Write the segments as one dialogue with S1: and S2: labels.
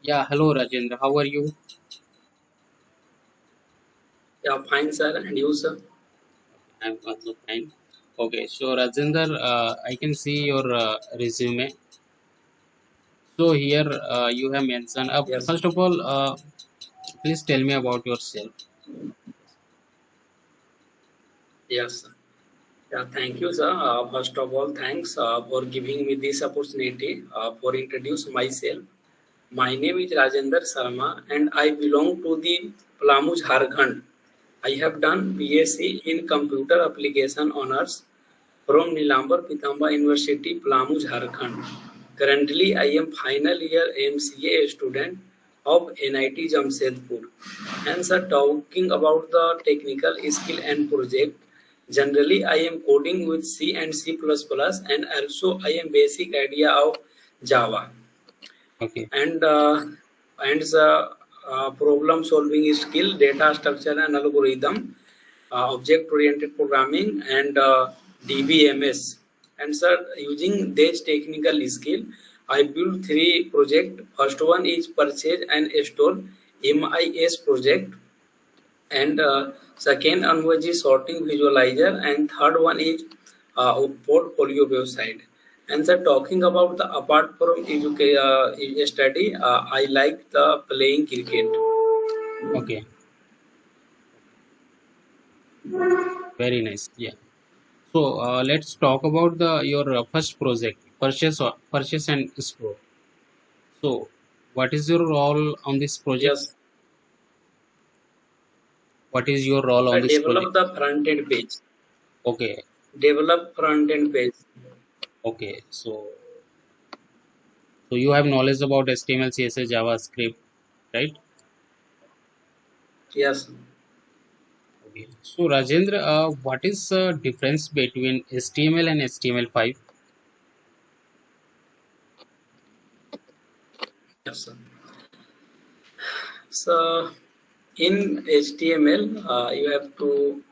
S1: Yeah, hello Rajendra. How are you?
S2: Yeah, fine, sir. And you, sir?
S1: I'm also fine. Okay, so Rajendra, I can see your resume. So here you have mentioned.
S2: Yes,
S1: First of all, please tell me about yourself.
S2: yes. Yeah, thank you, sir. First of all, thanks for giving me this opportunity for introduce myself. My name is Rajendra Sharma, and I belong to the Palamu, Jharkhand. I have done BSc in Computer Application Honors from Nilambar Pitamba University, Palamu, Jharkhand. Currently, I am final year MCA student of NIT Jamshedpur. And sir, talking about the technical skill and project, generally I am coding with C and C++, and also I am basic idea of Java.
S1: Okay,
S2: And the problem solving skill, data structure and algorithm, object oriented programming, and DBMS. And sir, using this technical skill, I built three projects. First one is purchase and store MIS project, and second one was the sorting visualizer, and third one is portfolio website. And so talking about the apart from study, I like the playing cricket.
S1: okay, very nice. Yeah. So let's talk about the your first project, purchase and store. So, what is your role on this project?
S2: Yes,
S1: What is your role on
S2: I
S1: this project?
S2: develop the front end page.
S1: Okay,
S2: Develop front end page.
S1: okay. So you have knowledge about HTML, CSS, JavaScript, right?
S2: Yes,
S1: Okay. So Rajendra, what is the difference between HTML and HTML5?
S2: yes, sir. So in HTML, you have to.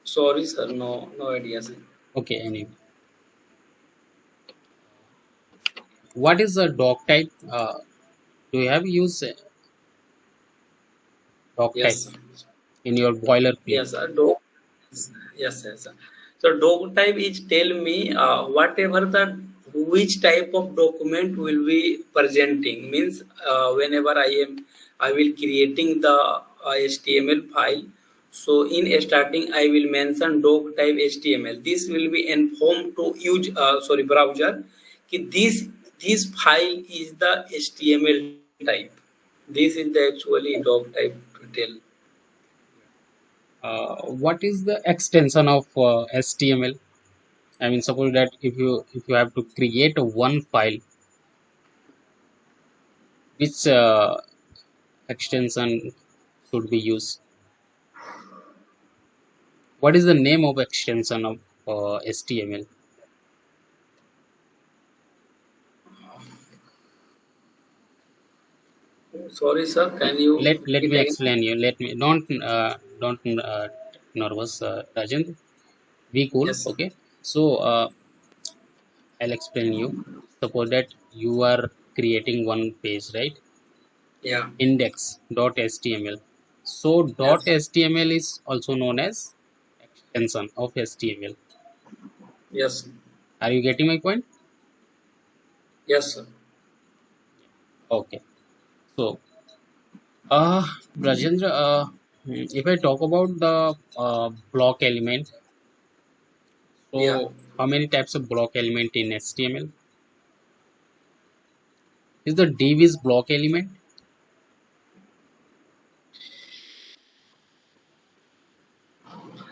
S2: Sorry, sir. No, no idea, sir.
S1: Okay, anyway. What is the doc type? Do you have used doc type
S2: Yes, sir.
S1: in your boilerplate?
S2: Yes, sir. Yes, yes. Sir. So dog type is tell me whatever the which type of document will be presenting means whenever I will creating the HTML file. So in starting I will mention dog type HTML. This will be informed to use browser. कि this file is the HTML type. This is the actually dog type to tell.
S1: What is the extension of HTML? I mean, suppose that if you have to create a one file, which extension should be used? What is the name of extension of HTML?
S2: Sorry, sir. Can you
S1: Let
S2: repeat
S1: me
S2: again?
S1: explain you. Let me don't nervous, Rajendra. Be cool,
S2: Yes, sir.
S1: okay? So I'll explain you. Suppose that you are creating one page, right?
S2: Yeah.
S1: Index.html. So
S2: Yes.
S1: .html is also known as extension of HTML.
S2: Yes.
S1: Are you getting my point?
S2: Yes, sir.
S1: Okay. So Rajendra, if I talk about the block element,
S2: Yeah.
S1: so how many types of block element in HTML? Is the div is block element?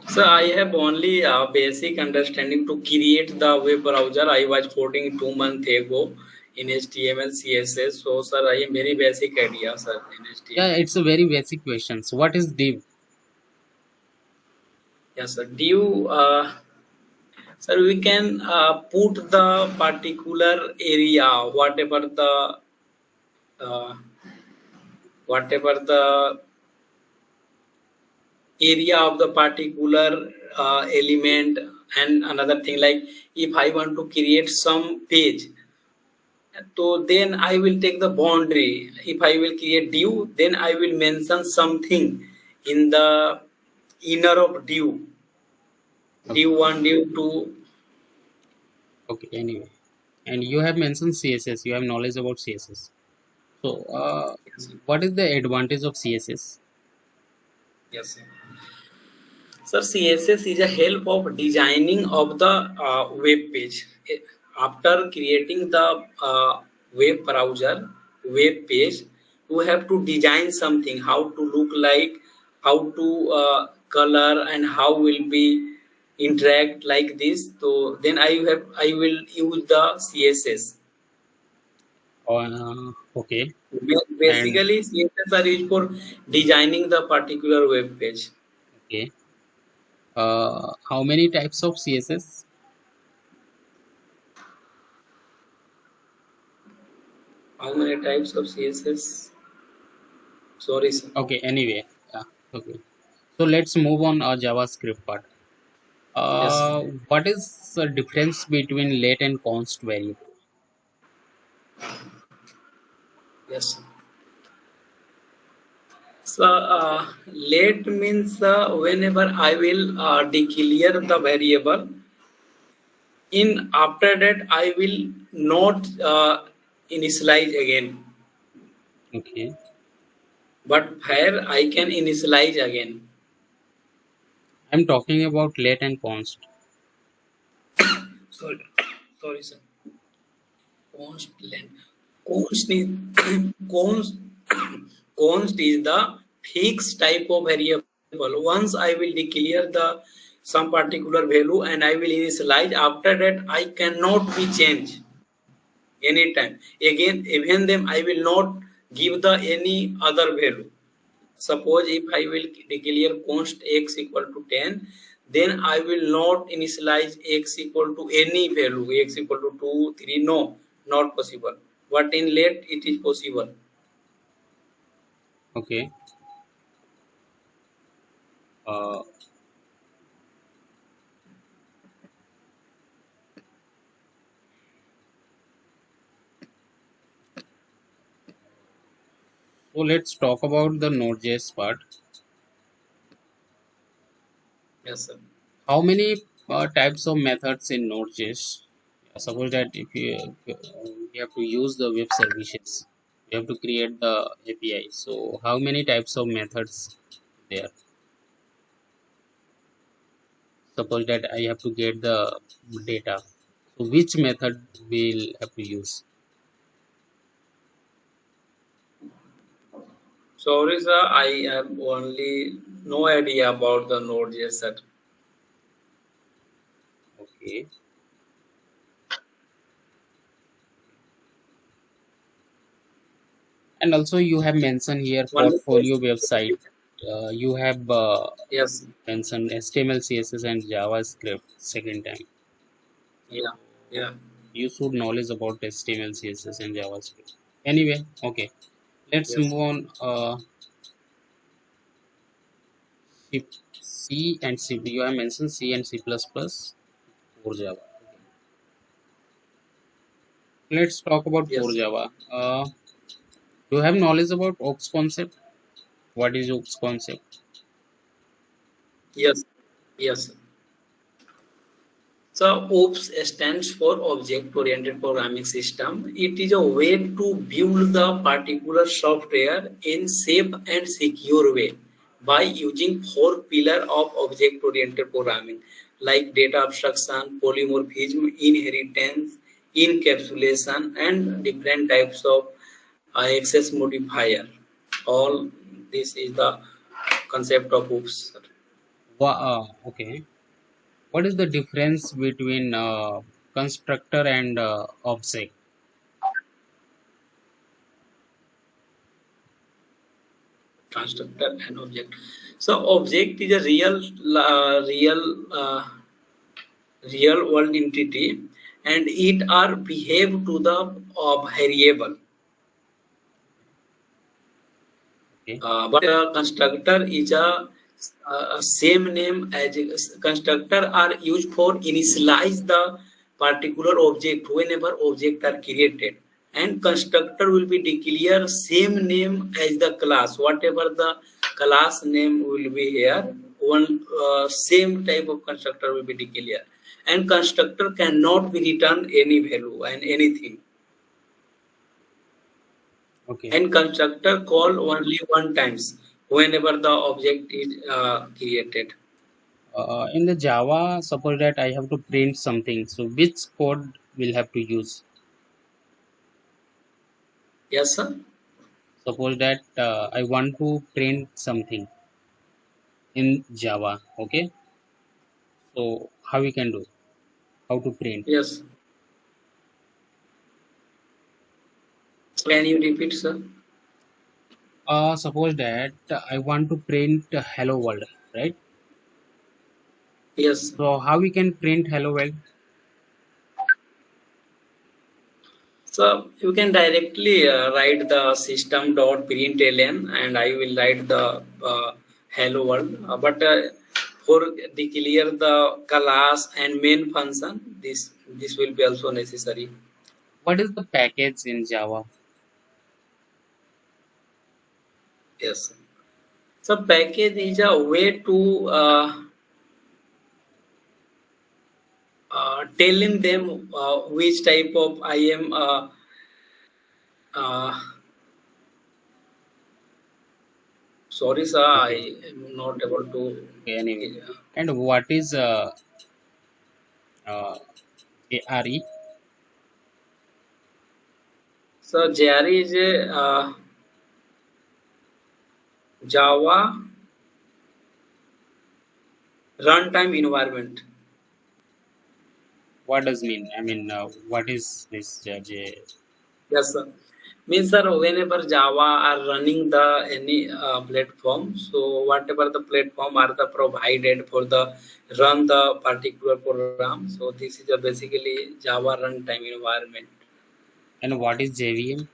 S2: So I have only basic understanding to create the web browser. I was coding 2 months ago in HTML, CSS. So, sir, I am very basic idea, sir, in
S1: Yeah,
S2: HTML.
S1: it's a very basic question. So what is div?
S2: Yes, sir. Div, sir, we can put the particular area, uh, whatever the area of the particular element. And another thing, like if I want to create some page, So then I will take the boundary. If I will create div, then I will mention something in the inner of div.
S1: Okay.
S2: Div 1, div 2.
S1: Okay. Anyway, and you have mentioned CSS. You have knowledge about CSS. So,
S2: Yes.
S1: what is the advantage of CSS?
S2: Yes. So CSS is a help of designing of the web page. After creating the web browser, web page, you have to design something, how to look like, how to color, and how will be interact like this. So then I will use the CSS.
S1: Okay. And
S2: Basically, CSS are used for designing the particular web page.
S1: okay. How many types of CSS?
S2: How many types of CSS? Sorry, sir.
S1: Okay. Anyway. Yeah. Okay. So let's move on JavaScript part.
S2: Yes, sir.
S1: What is the difference between let and const variable?
S2: Yes, sir. So, let means whenever I will declare the variable, in after that I will not initialize again,
S1: Okay.
S2: but where I can initialize again.
S1: I'm talking about let and const.
S2: Sorry, sorry, sir. Const length. Const is const, const is the fixed type of variable. Once I will declare the some particular value and I will initialize. After that, I cannot be changed anytime. Again, even them I will not give the any other value. Suppose if I will declare const x equal to 10, then I will not initialize x equal to any value, x equal to 2, 3, no, not possible. But in let it is possible.
S1: Okay. Uh, so let's talk about the Node.js part.
S2: Yes, sir.
S1: How many types of methods in Node.js? Suppose that if you have to use the web services, you have to create the API. So how many types of methods there? Suppose that I have to get the data. So which method will have to use?
S2: Sorry, sir, I have only no idea about the Node.js, sir.
S1: Okay. And also you have mentioned here
S2: Only
S1: portfolio website. You have
S2: yes,
S1: mentioned HTML, CSS, and JavaScript second time.
S2: yeah, yeah,
S1: You should knowledge about HTML, CSS, and JavaScript. Anyway, okay. Let's
S2: yes,
S1: move on. C and C. You have mentioned C and C++ for Java. Okay. Let's talk about core
S2: yes,
S1: Java. Do you have knowledge about OPS concept? What is OPS concept?
S2: yes, yes. So OPS stands for Object Oriented Programming System. It is a way to build the particular software in safe and secure way by using four pillars of object oriented programming like data abstraction, polymorphism, inheritance, encapsulation, and different types of access modifier. All this is the concept of OPS.
S1: Okay. What is the difference between constructor and object?
S2: Constructor and object. So object is a real world entity, and it are behave to the variable.
S1: Okay.
S2: But constructor is a same name as constructor are used for initialize the particular object whenever object are created. and constructor will be declare same name as the class. Whatever the class name will be here, one same type of constructor will be declared, and constructor cannot be return any value and anything.
S1: Okay.
S2: And constructor call only one times whenever the object is created.
S1: In the Java, suppose that I have to print something. So which code will have to use?
S2: Yes, sir.
S1: Suppose that I want to print something in Java. Okay. So how we can do? How to print?
S2: Yes. Can you repeat, sir?
S1: Suppose that I want to print hello world, right?
S2: Yes.
S1: So how we can print hello world?
S2: So you can directly write the system.println and I will write the hello world. But for declare the class and main function, this will be also necessary.
S1: What is the package in Java?
S2: Yes. So package is a way to telling them which type of I am uh, sorry, sir,
S1: Okay.
S2: I am not able to.
S1: Okay. Anyway, and what is uh, ARE?
S2: So JRE is a Java runtime environment.
S1: What does mean? I mean, what is this
S2: Yes, sir. Means sir, whenever Java are running the any platform, so whatever the platform are the provided for the run the particular program. So this is a basically Java runtime environment.
S1: and what is JVM?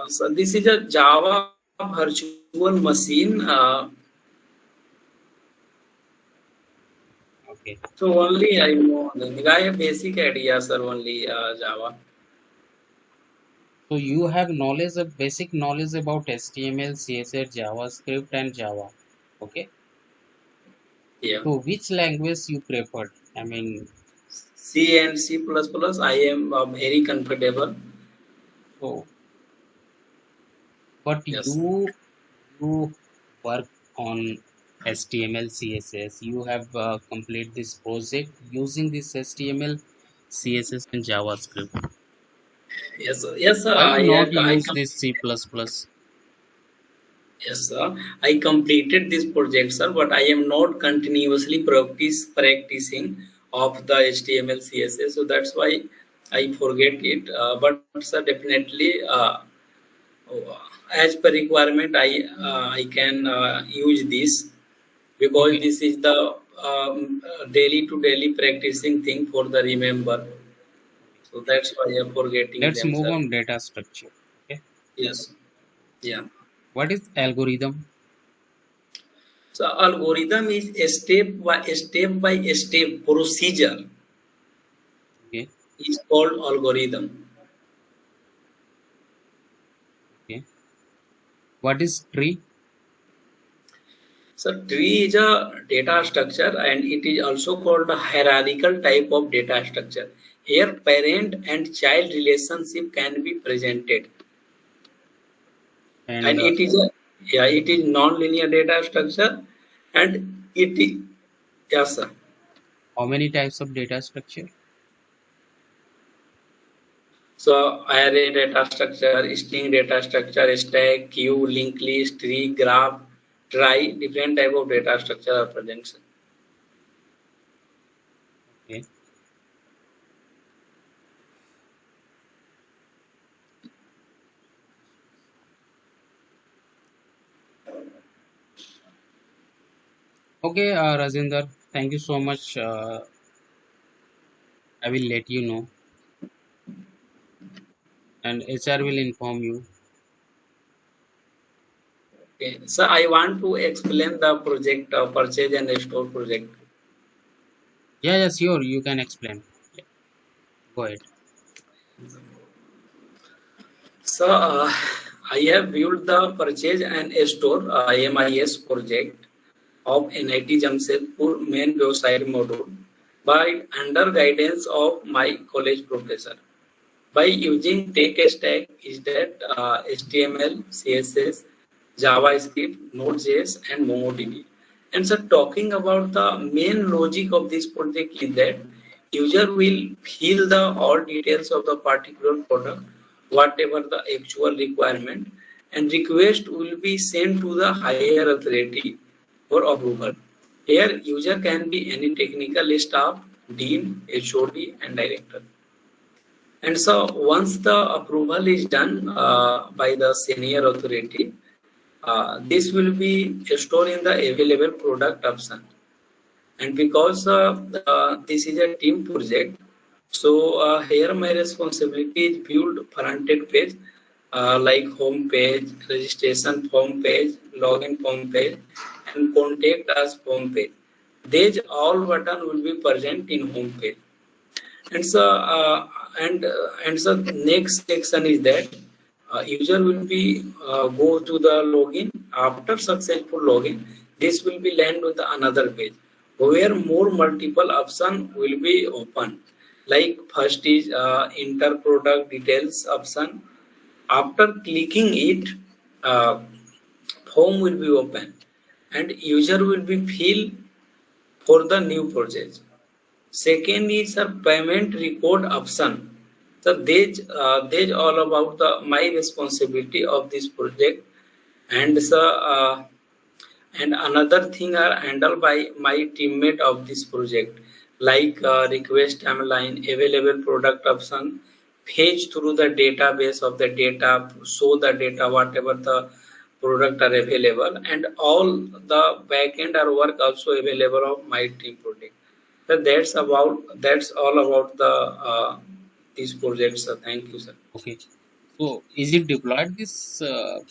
S2: So this is a Java virtual machine.
S1: Okay.
S2: So only I know. I have basic idea, sir. Only Java.
S1: So you have knowledge of basic knowledge about HTML, CSS, JavaScript, and Java. Okay.
S2: Yeah.
S1: So which language you preferred? I mean,
S2: C and C++. I am very comfortable.
S1: so but
S2: Yes.
S1: you work on HTML, CSS. You have complete this project using this HTML, CSS, and JavaScript.
S2: Yes. Sir. Yes, sir.
S1: Why not
S2: I
S1: use this C++?
S2: yes, sir. I completed this project, sir, but I am not continuously practicing of the HTML CSS. So that's why I forget it. But sir, definitely as per requirement, I can use this because
S1: Okay,
S2: this is the daily to daily practicing thing for the remember. So that's why I'm forgetting
S1: let's
S2: them,
S1: move
S2: sir.
S1: on data structure. Okay,
S2: Yes. Yeah.
S1: what is algorithm?
S2: So algorithm is a step by step procedure
S1: Okay,
S2: is called algorithm.
S1: okay. What is tree?
S2: So tree is a data structure and it is also called a hierarchical type of data structure. Here parent and child relationship can be presented.
S1: And
S2: And it is a yeah, it is non-linear data structure and it is yes, sir.
S1: how many types of data structure?
S2: So array data structure, string data structure, stack, queue, linked list, tree, graph, try, different type of data structure are present, sir.
S1: Okay, okay, Rajinder, thank you so much. I will let you know, and HR will inform you.
S2: Okay. So I want to explain the project purchase and store project.
S1: Yeah, yeah, sure. You can explain. Yeah, go ahead.
S2: So I have built the purchase and store MIS project of NIT Jamshedpur main website module by under guidance of my college professor. By using tech stack is that HTML, CSS, JavaScript, Node.js, and MongoDB. And so, talking about the main logic of this project is that user will fill the all details of the particular product, whatever the actual requirement, and request will be sent to the higher authority for approval. Here, user can be any technical staff, dean, HOD, and director. And so once the approval is done by the senior authority, this will be stored in the available product option. And because this is a team project, so here my responsibility is build front-end page like home page, registration form page, login form page, and contact us form page. These all button will be present in home page. And so and so next section is that user will be go to the login. After successful login, this will be land with another page where more multiple option will be open. Like first is enter product details option. After clicking it, uh, form will be open and user will be fill for the new purchase. Second is a payment record option. So there's all about the my responsibility of this project, and so and another thing are handled by my teammate of this project, like request timeline, available product option, fetch through the database of the data, show the data whatever the product are available, and all the backend are work also available of my team project. So that's all about the these projects. Thank you, sir.
S1: Okay. So is it deployed this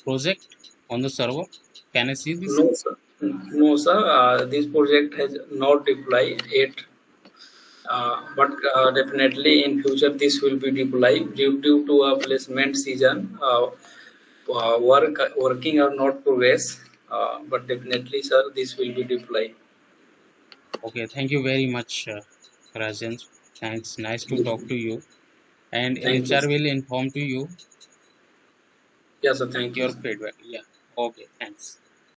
S1: project on the server? Can I see this?
S2: No, sir. No, sir. This project has not deployed yet, but definitely in future this will be deployed due to a placement season. Working or not progress, but definitely, sir, this will be deployed.
S1: Okay. Thank you very much, Rajan. Thanks. Nice to talk to you. And
S2: Thank you,
S1: HR
S2: sir.
S1: will inform to you
S2: Yes, sir. Thank you,
S1: your
S2: sir.
S1: feedback. Yeah. Okay. Thanks.